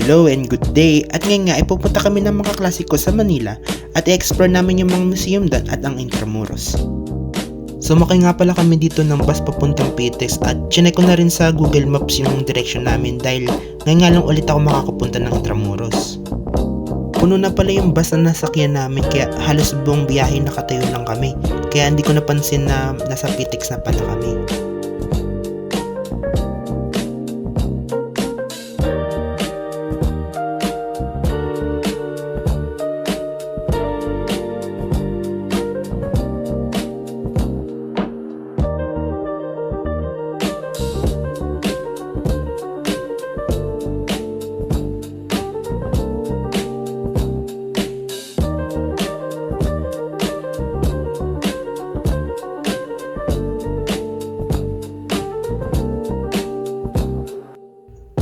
Hello and good day! At ngayon nga ay pupunta kami ng mga klasiko sa Manila at i-explore namin yung mga museum doon at ang Intramuros. Sumakay nga pala kami dito ng bus papuntang PTEX at chinek ko na rin sa Google Maps yung direction namin dahil ngayon nga lang ulit ako makakapunta ng Intramuros. Puno na pala yung bus na nasakyan namin kaya halos buong biyahe nakatayo lang kami kaya hindi ko napansin na nasa PTEX na pala kami.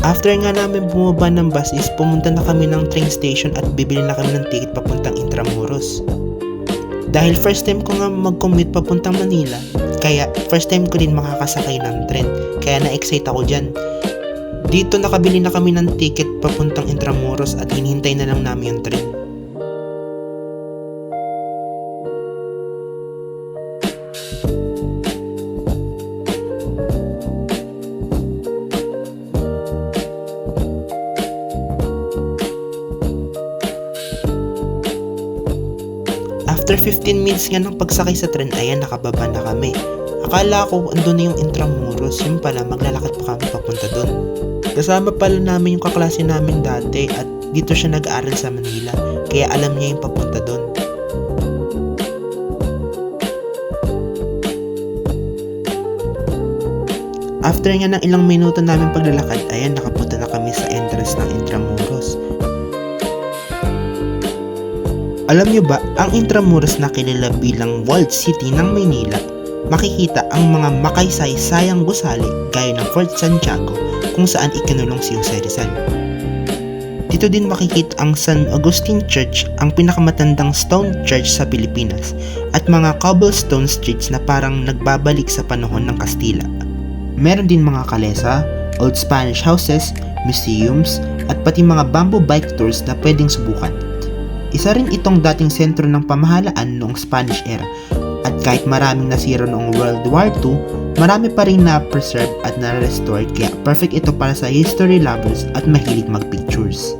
After nga namin bumaba ng bus is pumunta na kami ng train station at bibili na kami ng ticket papuntang Intramuros. Dahil first time ko nga mag-commute papuntang Manila, kaya first time ko din makakasakay ng tren, kaya na-excite ako dyan. Dito nakabili na kami ng ticket papuntang Intramuros at hinihintay na lang namin yung tren. After 15 minutes nga ng pagsakay sa tren, ayan nakababa na kami. Akala ko andun na yung Intramuros, yun pala maglalakad pa kami papunta dun. Kasama pala namin yung kaklase namin dati at dito siya nag-aaral sa Manila, kaya alam niya yung papunta dun. After nga ng ilang minuto namin paglalakad, ayan nakapunta na kami sa entrance ng Intramuros. Alam nyo ba, ang Intramuros na kilala bilang Walled City ng Maynila, makikita ang mga makaysay-sayang gusali gaya ng Fort Santiago kung saan ikinulong si Jose Rizal. Dito din makikita ang San Agustin Church, ang pinakamatandang stone church sa Pilipinas, at mga cobblestone streets na parang nagbabalik sa panahon ng Kastila. Meron din mga kalesa, old Spanish houses, museums, at pati mga bamboo bike tours na pwedeng subukan. Isa rin itong dating sentro ng pamahalaan noong Spanish era at kahit maraming nasira noong World War II, marami pa rin na-preserve at na-restore kaya perfect ito para sa history lovers at mahilig mag-pictures.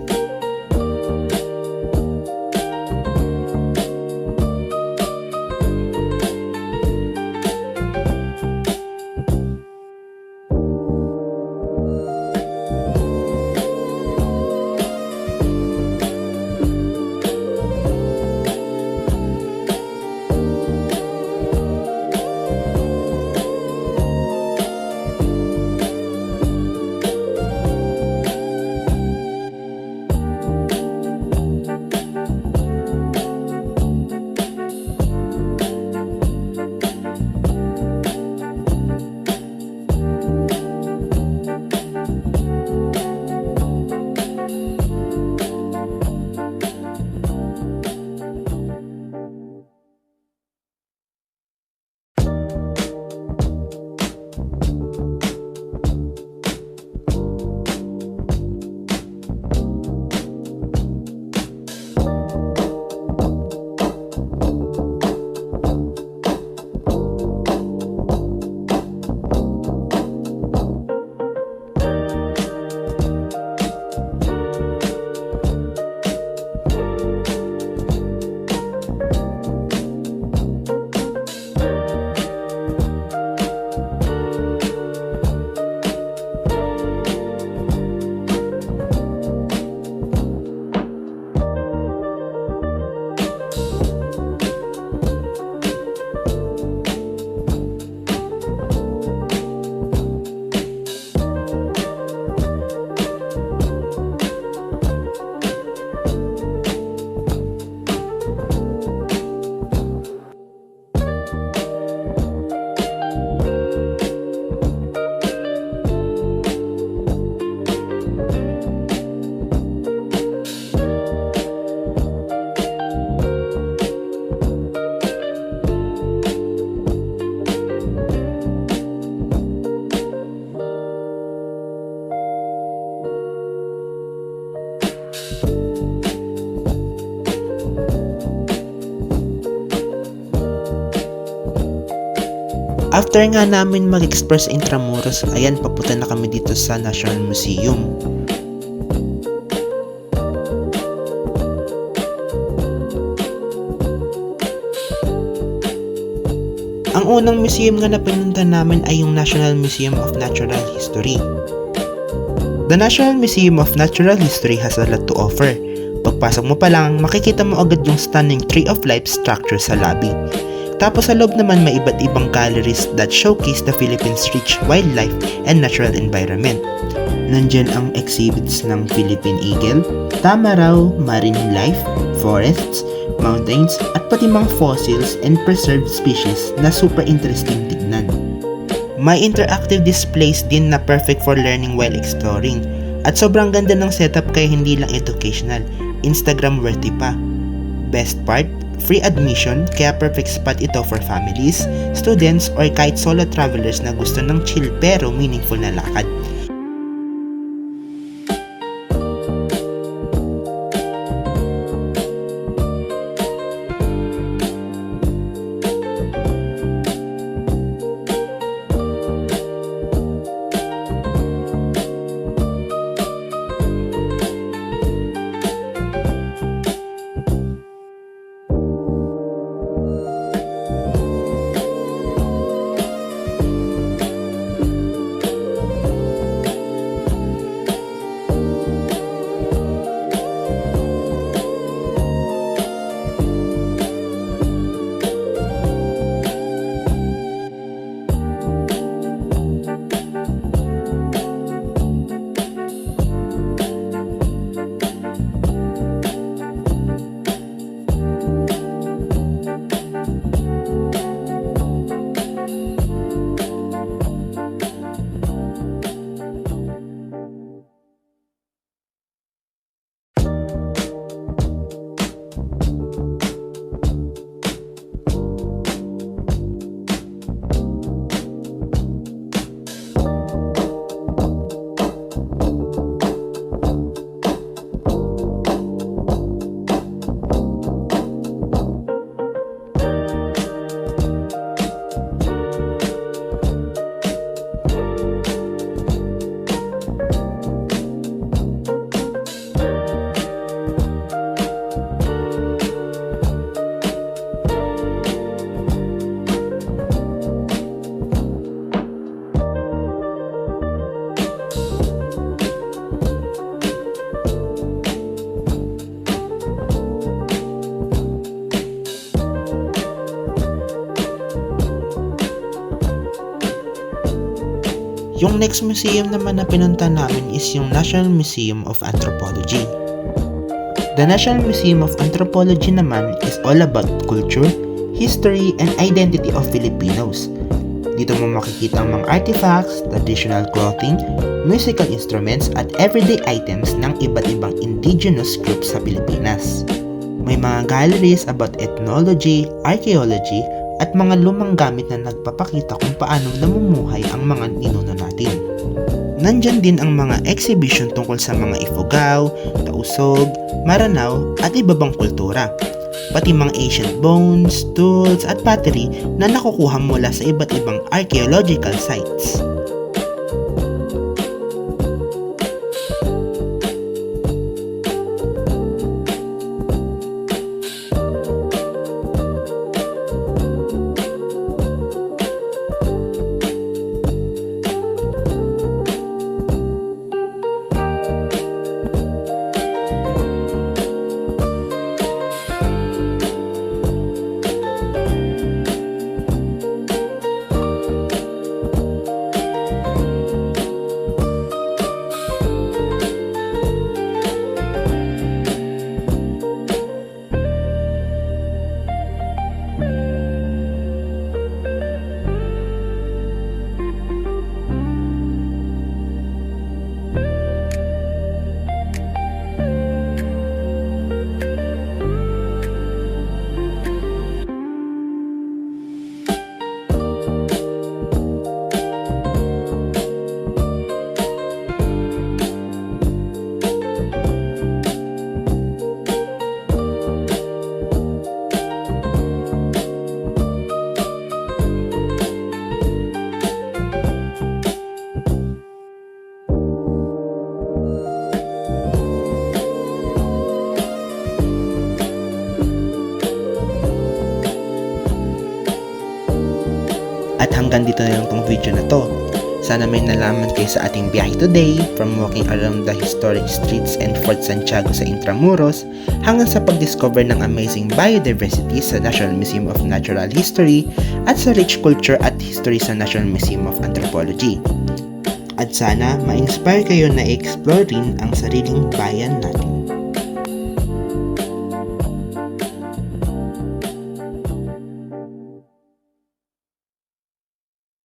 After nga namin mag-explore sa Intramuros, ayan, papunta na kami dito sa National Museum. Ang unang museum nga na pinunta namin ay yung National Museum of Natural History. The National Museum of Natural History has a lot to offer. Pagpasok mo pa lang, makikita mo agad yung stunning Tree of Life structure sa lobby. Tapos sa loob naman may iba't ibang galleries that showcase the Philippines' rich wildlife and natural environment. Nandyan ang exhibits ng Philippine Eagle, Tamaraw, Marine Life, Forests, Mountains, at pati mga fossils and preserved species na super interesting tignan. May interactive displays din na perfect for learning while exploring. At sobrang ganda ng setup kaya hindi lang educational, Instagram worthy pa. Best part, free admission kaya perfect spot ito for families, students, or kahit solo travelers na gusto ng chill pero meaningful na lakad. Yung next museum naman na pinunta namin is yung National Museum of Anthropology. The National Museum of Anthropology naman is all about culture, history, and identity of Filipinos. Dito mo makikita ang mga artifacts, traditional clothing, musical instruments, at everyday items ng iba't ibang indigenous groups sa Pilipinas. May mga galleries about ethnology, archaeology, at mga lumang gamit na nagpapakita kung paano namumuhay ang mga ninuno natin. Nandyan din ang mga exhibition tungkol sa mga Ifugao, Tausog, Maranao, at iba pang kultura. Pati mga ancient bones, tools, at pottery na nakukuha mula sa iba't ibang archaeological sites. At hanggang dito na lang tong video na to. Sana may nalaman kayo sa ating biyahe today, from walking around the historic streets and Fort Santiago sa Intramuros hanggang sa pag-discover ng amazing biodiversity sa National Museum of Natural History at sa rich culture at history sa National Museum of Anthropology. At sana ma-inspire kayo na i-explore rin ang sariling bayan natin.